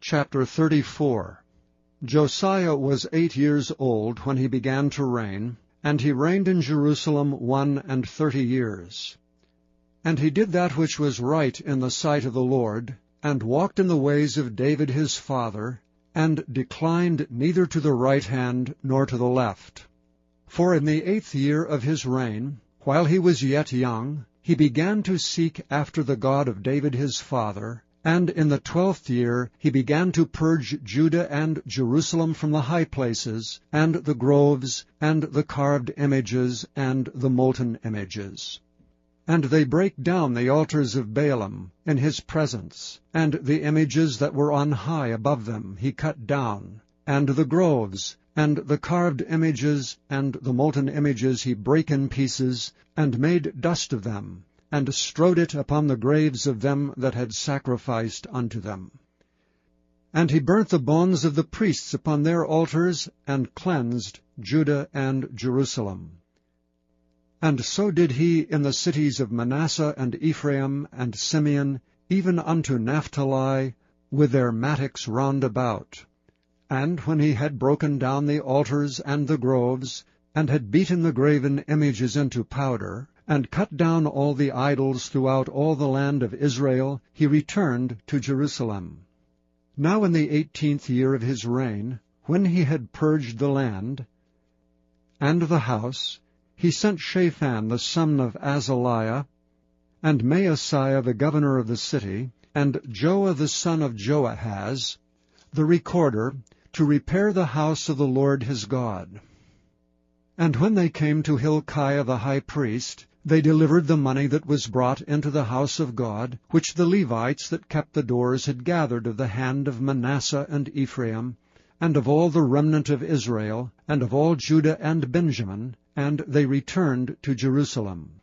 Chapter 34. Josiah was 8 years old when he began to reign, and he reigned in Jerusalem 31 years. And he did that which was right in the sight of the Lord, and walked in the ways of David his father, and declined neither to the right hand nor to the left. For in the 8th year of his reign, while he was yet young, he began to seek after the God of David his father, and in the 12th year he began to purge Judah and Jerusalem from the high places, and the groves, and the carved images, and the molten images. And they brake down the altars of Baalim in his presence, and the images that were on high above them he cut down, and the groves, and the carved images, and the molten images he brake in pieces, and made dust of them, and strowed it upon the graves of them that had sacrificed unto them. And he burnt the bones of the priests upon their altars, and cleansed Judah and Jerusalem. And so did he in the cities of Manasseh and Ephraim and Simeon, even unto Naphtali, with their mattocks round about. And when he had broken down the altars and the groves, and had beaten the graven images into powder, and cut down all the idols throughout all the land of Israel, he returned to Jerusalem. Now in the 18th year of his reign, when he had purged the land and the house, he sent Shaphan the son of Azaliah, and Maaseiah the governor of the city, and Joah the son of Joahaz, the recorder, to repair the house of the Lord his God. And when they came to Hilkiah the high priest, they delivered the money that was brought into the house of God, which the Levites that kept the doors had gathered of the hand of Manasseh and Ephraim, and of all the remnant of Israel, and of all Judah and Benjamin, and they returned to Jerusalem.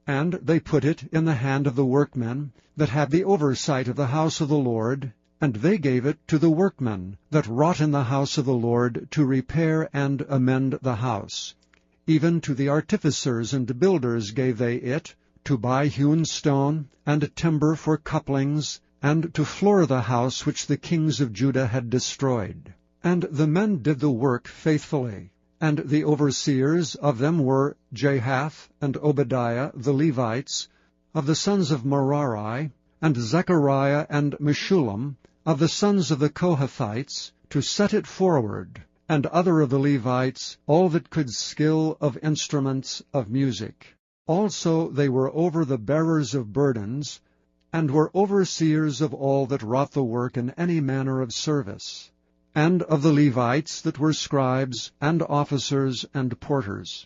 And they put it in the hand of the workmen that had the oversight of the house of the Lord, and they gave it to the workmen that wrought in the house of the Lord to repair and amend the house. Even to the artificers and builders gave they it, to buy hewn stone, and timber for couplings, and to floor the house which the kings of Judah had destroyed. And the men did the work faithfully. And the overseers of them were Jahath and Obadiah the Levites, of the sons of Merari, and Zechariah and Meshullam, of the sons of the Kohathites, to set it forward, and other of the Levites, all that could skill of instruments of music. Also they were over the bearers of burdens, and were overseers of all that wrought the work in any manner of service, and of the Levites that were scribes, and officers, and porters.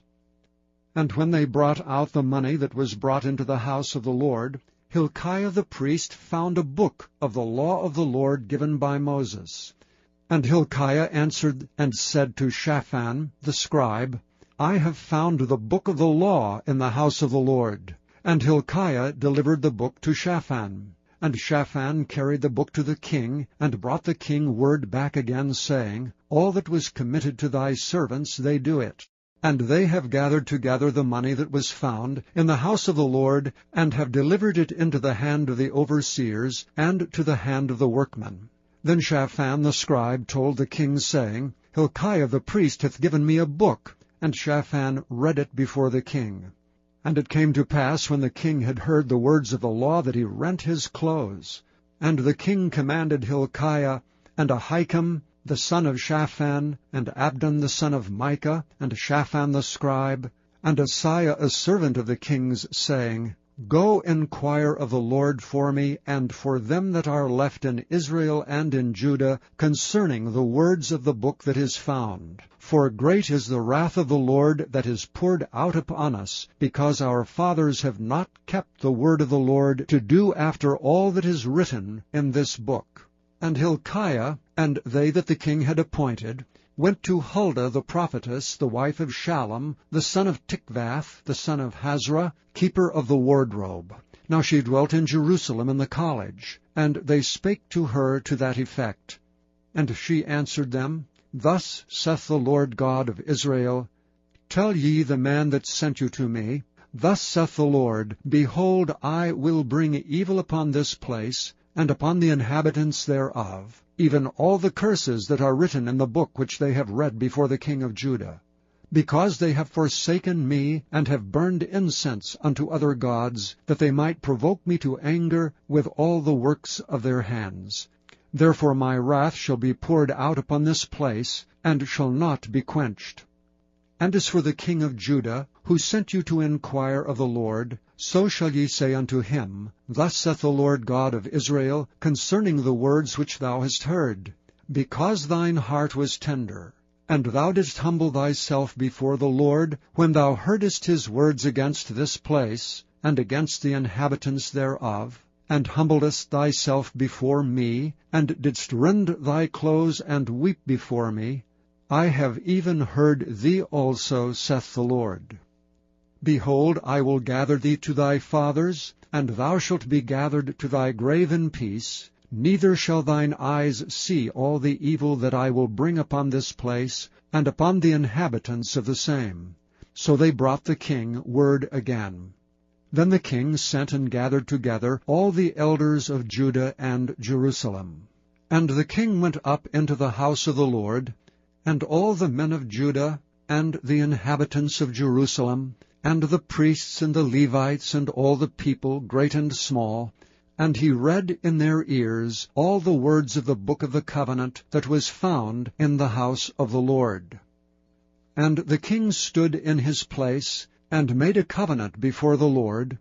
And when they brought out the money that was brought into the house of the Lord, Hilkiah the priest found a book of the law of the Lord given by Moses. And Hilkiah answered and said to Shaphan the scribe, I have found the book of the law in the house of the Lord. And Hilkiah delivered the book to Shaphan. And Shaphan carried the book to the king, and brought the king word back again, saying, All that was committed to thy servants, they do it. And they have gathered together the money that was found in the house of the Lord, and have delivered it into the hand of the overseers, and to the hand of the workmen. Then Shaphan the scribe told the king, saying, Hilkiah the priest hath given me a book. And Shaphan read it before the king. And it came to pass, when the king had heard the words of the law, that he rent his clothes. And the king commanded Hilkiah, and Ahikam the son of Shaphan, and Abdon the son of Micah, and Shaphan the scribe, and Asaiah a servant of the king's, saying, Go inquire of the Lord for me, and for them that are left in Israel and in Judah, concerning the words of the book that is found. For great is the wrath of the Lord that is poured out upon us, because our fathers have not kept the word of the Lord, to do after all that is written in this book. And Hilkiah, and they that the king had appointed, went to Huldah the prophetess, the wife of Shallum, the son of Tikvath, the son of Hazra, keeper of the wardrobe. Now she dwelt in Jerusalem in the college, and they spake to her to that effect. And she answered them, Thus saith the Lord God of Israel, Tell ye the man that sent you to me, Thus saith the Lord, Behold, I will bring evil upon this place, and upon the inhabitants thereof, even all the curses that are written in the book which they have read before the king of Judah, because they have forsaken me, and have burned incense unto other gods, that they might provoke me to anger with all the works of their hands. Therefore my wrath shall be poured out upon this place, and shall not be quenched. And as for the king of Judah, who sent you to inquire of the Lord, so shall ye say unto him, Thus saith the Lord God of Israel, concerning the words which thou hast heard, because thine heart was tender, and thou didst humble thyself before the Lord, when thou heardest his words against this place, and against the inhabitants thereof, and humbledst thyself before me, and didst rend thy clothes and weep before me, I have even heard thee also, saith the Lord. Behold, I will gather thee to thy fathers, and thou shalt be gathered to thy grave in peace, neither shall thine eyes see all the evil that I will bring upon this place, and upon the inhabitants of the same. So they brought the king word again. Then the king sent and gathered together all the elders of Judah and Jerusalem. And the king went up into the house of the Lord, and all the men of Judah, and the inhabitants of Jerusalem, and the priests and the Levites, and all the people, great and small, and he read in their ears all the words of the book of the covenant that was found in the house of the Lord. And the king stood in his place, and made a covenant before the Lord,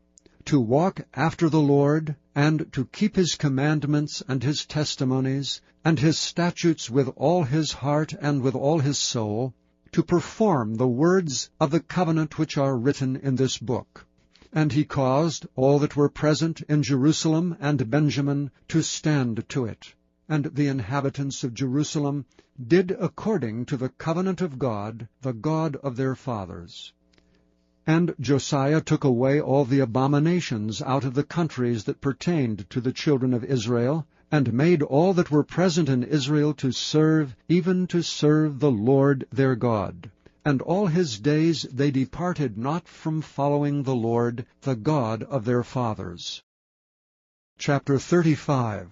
to walk after the Lord, and to keep his commandments and his testimonies, and his statutes with all his heart and with all his soul, to perform the words of the covenant which are written in this book. And he caused all that were present in Jerusalem and Benjamin to stand to it. And the inhabitants of Jerusalem did according to the covenant of God, the God of their fathers. And Josiah took away all the abominations out of the countries that pertained to the children of Israel, and made all that were present in Israel to serve, even to serve the Lord their God. And all his days they departed not from following the Lord, the God of their fathers. Chapter 35.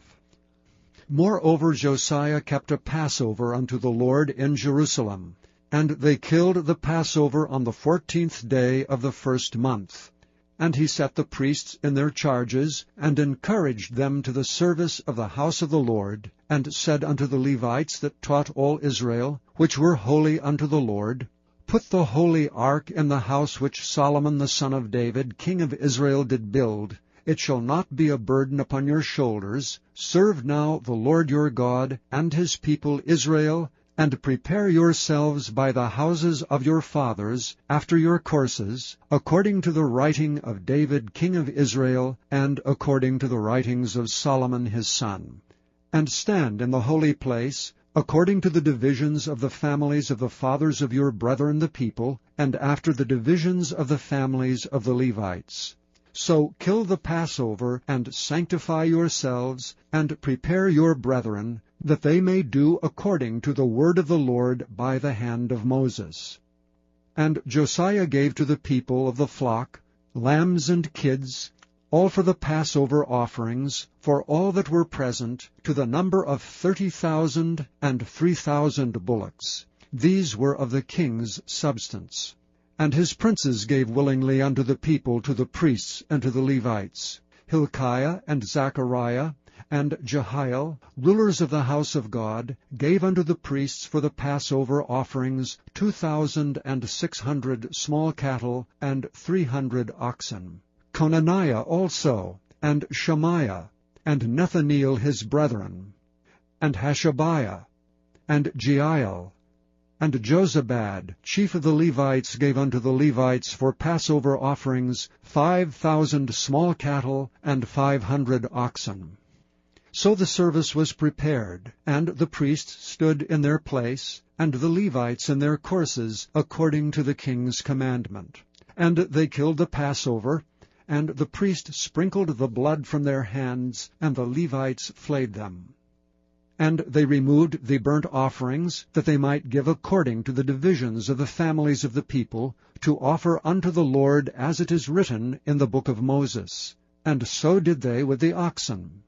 Moreover Josiah kept a Passover unto the Lord in Jerusalem, and they killed the Passover on the 14th day of the first month. And he set the priests in their charges, and encouraged them to the service of the house of the Lord, and said unto the Levites that taught all Israel, which were holy unto the Lord, Put the holy ark in the house which Solomon the son of David, king of Israel, did build. It shall not be a burden upon your shoulders. Serve now the Lord your God, and his people Israel, and prepare yourselves by the houses of your fathers, after your courses, according to the writing of David king of Israel, and according to the writings of Solomon his son. And stand in the holy place, according to the divisions of the families of the fathers of your brethren the people, and after the divisions of the families of the Levites. So kill the Passover, and sanctify yourselves, and prepare your brethren, that they may do according to the word of the Lord by the hand of Moses. And Josiah gave to the people of the flock lambs and kids, all for the Passover offerings, for all that were present, to the number of 30,000 and 3,000 bullocks. These were of the king's substance. And his princes gave willingly unto the people, to the priests and to the Levites, Hilkiah and Zechariah, and Jehiel, rulers of the house of God, gave unto the priests for the Passover offerings 2,600 small cattle and 300 oxen. Conaniah also, and Shemaiah, and Nethaneel his brethren, and Hashabiah, and Jeiel, and Jozabad, chief of the Levites, gave unto the Levites for Passover offerings 5,000 small cattle and 500 oxen. So the service was prepared, and the priests stood in their place, and the Levites in their courses, according to the king's commandment. And they killed the Passover, and the priest sprinkled the blood from their hands, and the Levites flayed them. And they removed the burnt offerings, that they might give according to the divisions of the families of the people, to offer unto the Lord as it is written in the book of Moses. And so did they with the oxen.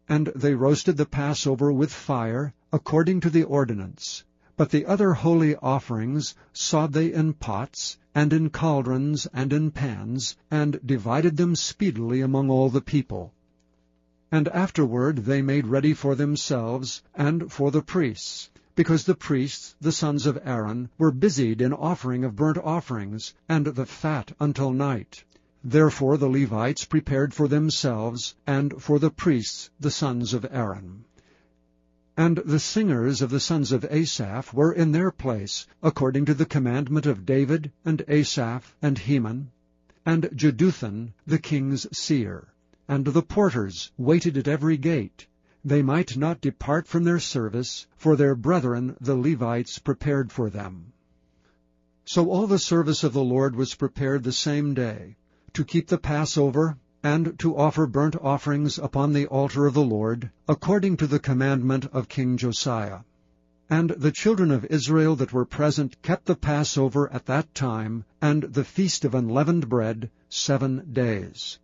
And they roasted the Passover with fire, according to the ordinance. But the other holy offerings sawed they in pots, and in cauldrons, and in pans, and divided them speedily among all the people. And afterward they made ready for themselves, and for the priests, because the priests, the sons of Aaron, were busied in offering of burnt offerings, and the fat until night. Therefore the Levites prepared for themselves, and for the priests, the sons of Aaron. And the singers of the sons of Asaph were in their place, according to the commandment of David, and Asaph, and Heman, and Jeduthun the king's seer. And the porters waited at every gate. They might not depart from their service, for their brethren the Levites prepared for them. So all the service of the Lord was prepared the same day, to keep the Passover, and to offer burnt offerings upon the altar of the Lord, according to the commandment of King Josiah. And the children of Israel that were present kept the Passover at that time, and the feast of unleavened bread 7 days.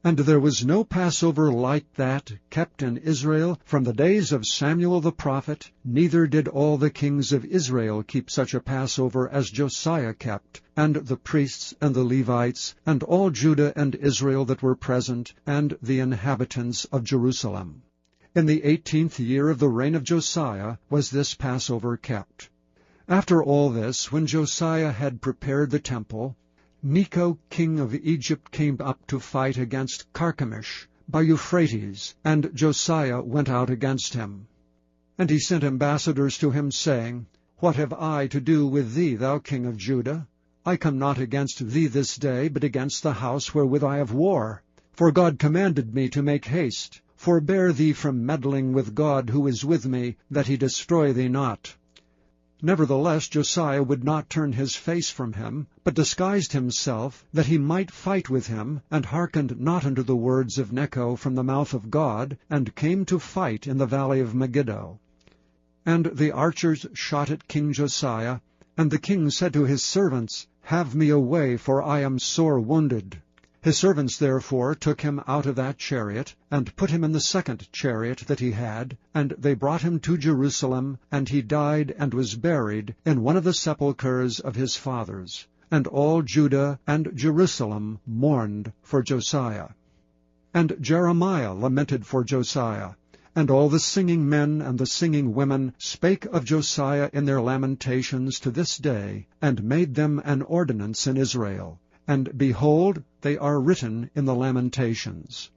And there was no Passover like that kept in Israel from the days of Samuel the prophet, neither did all the kings of Israel keep such a Passover as Josiah kept, and the priests and the Levites, and all Judah and Israel that were present, and the inhabitants of Jerusalem. In the 18th year of the reign of Josiah was this Passover kept. After all this, when Josiah had prepared the temple, Necho king of Egypt came up to fight against Carchemish by Euphrates, and Josiah went out against him. And he sent ambassadors to him, saying, What have I to do with thee, thou king of Judah? I come not against thee this day, but against the house wherewith I have war. For God commanded me to make haste. Forbear thee from meddling with God who is with me, that he destroy thee not. Nevertheless Josiah would not turn his face from him, but disguised himself, that he might fight with him, and hearkened not unto the words of Necho from the mouth of God, and came to fight in the valley of Megiddo. And the archers shot at King Josiah, and the king said to his servants, Have me away, for I am sore wounded. His servants therefore took him out of that chariot, and put him in the second chariot that he had, and they brought him to Jerusalem, and he died and was buried in one of the sepulchres of his fathers. And all Judah and Jerusalem mourned for Josiah. And Jeremiah lamented for Josiah, and all the singing men and the singing women spake of Josiah in their lamentations to this day, and made them an ordinance in Israel. And behold, they are written in the Lamentations.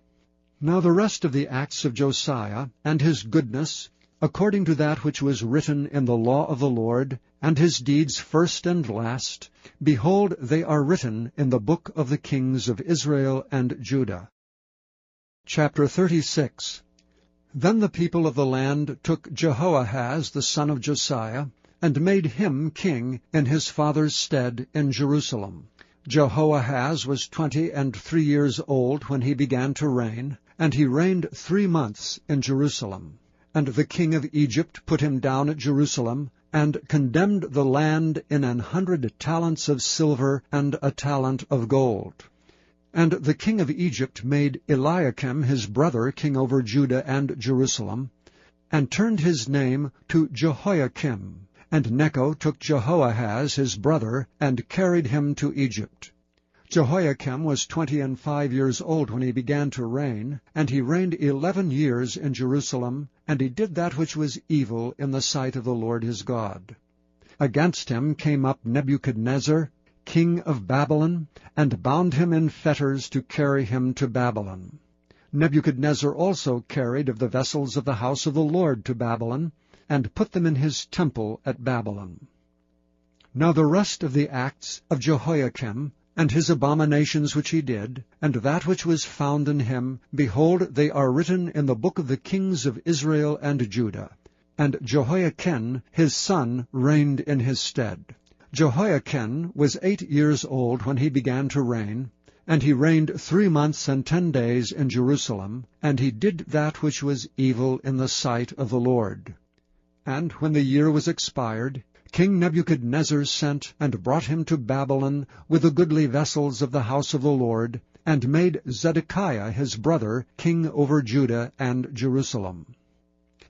Now the rest of the acts of Josiah, and his goodness, according to that which was written in the law of the Lord, and his deeds first and last, behold, they are written in the book of the kings of Israel and Judah. Chapter 36. Then the people of the land took Jehoahaz the son of Josiah, and made him king in his father's stead in Jerusalem. Jehoahaz was 23 years old when he began to reign, and he reigned 3 months in Jerusalem. And the king of Egypt put him down at Jerusalem, and condemned the land in 100 talents of silver and a talent of gold. And the king of Egypt made Eliakim his brother king over Judah and Jerusalem, and turned his name to Jehoiakim. And Necho took Jehoahaz his brother, and carried him to Egypt. Jehoiakim was 25 years old when he began to reign, and he reigned 11 years in Jerusalem, and he did that which was evil in the sight of the Lord his God. Against him came up Nebuchadnezzar, king of Babylon, and bound him in fetters to carry him to Babylon. Nebuchadnezzar also carried of the vessels of the house of the Lord to Babylon, and put them in his temple at Babylon. Now the rest of the acts of Jehoiakim, and his abominations which he did, and that which was found in him, behold, they are written in the book of the kings of Israel and Judah. And Jehoiachin his son reigned in his stead. Jehoiachin was 8 years old when he began to reign, and he reigned 3 months and 10 days in Jerusalem, and he did that which was evil in the sight of the Lord. And when the year was expired, King Nebuchadnezzar sent and brought him to Babylon with the goodly vessels of the house of the Lord, and made Zedekiah his brother king over Judah and Jerusalem.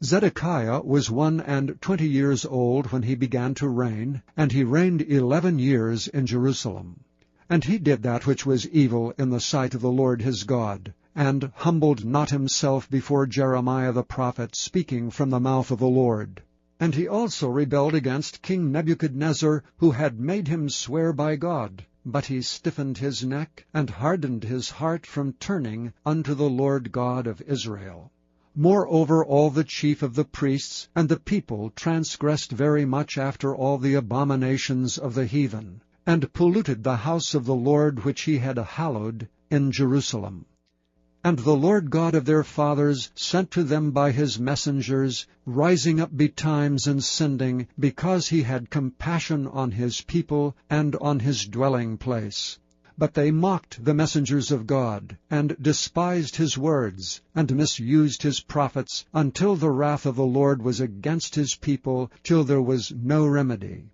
Zedekiah was 21 years old when he began to reign, and he reigned 11 years in Jerusalem. And he did that which was evil in the sight of the Lord his God, and humbled not himself before Jeremiah the prophet, speaking from the mouth of the Lord. And he also rebelled against King Nebuchadnezzar, who had made him swear by God. But he stiffened his neck, and hardened his heart from turning unto the Lord God of Israel. Moreover, all the chief of the priests and the people transgressed very much after all the abominations of the heathen, and polluted the house of the Lord which he had hallowed in Jerusalem. And the Lord God of their fathers sent to them by his messengers, rising up betimes and sending, because he had compassion on his people and on his dwelling place. But they mocked the messengers of God, and despised his words, and misused his prophets, until the wrath of the Lord was against his people, till there was no remedy.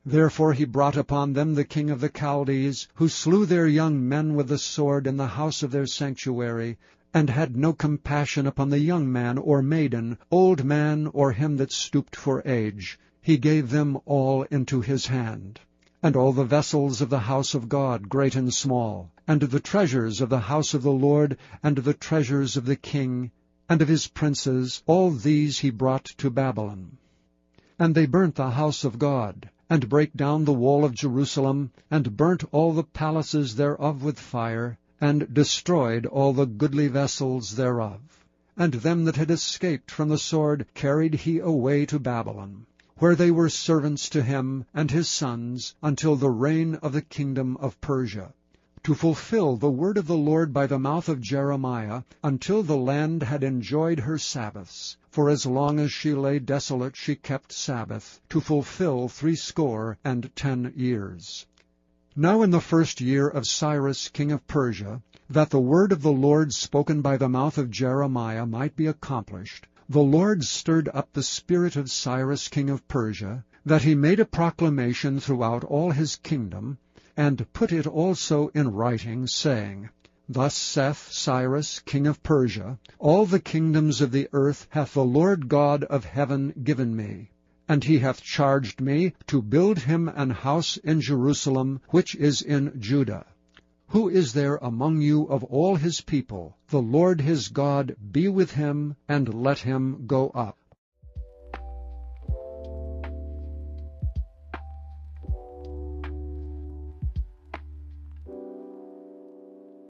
Therefore he brought upon them the king of the Chaldees, who slew their young men with the sword in the house of their sanctuary, and had no compassion upon the young man or maiden, old man or him that stooped for age. He gave them all into his hand. And all the vessels of the house of God, great and small, and the treasures of the house of the Lord, and the treasures of the king, and of his princes, all these he brought to Babylon. And they burnt the house of God, and brake down the wall of Jerusalem, and burnt all the palaces thereof with fire, and destroyed all the goodly vessels thereof. And them that had escaped from the sword carried he away to Babylon, where they were servants to him and his sons, until the reign of the kingdom of Persia, to fulfill the word of the Lord by the mouth of Jeremiah, until the land had enjoyed her Sabbaths. For as long as she lay desolate she kept Sabbath, to fulfill 70 years. Now in the 1st year of Cyrus king of Persia, that the word of the Lord spoken by the mouth of Jeremiah might be accomplished, the Lord stirred up the spirit of Cyrus king of Persia, that he made a proclamation throughout all his kingdom, and put it also in writing, saying, Thus saith Cyrus king of Persia, All the kingdoms of the earth hath the Lord God of heaven given me, and he hath charged me to build him an house in Jerusalem, which is in Judah. Who is there among you of all his people? The Lord his God be with him, and let him go up.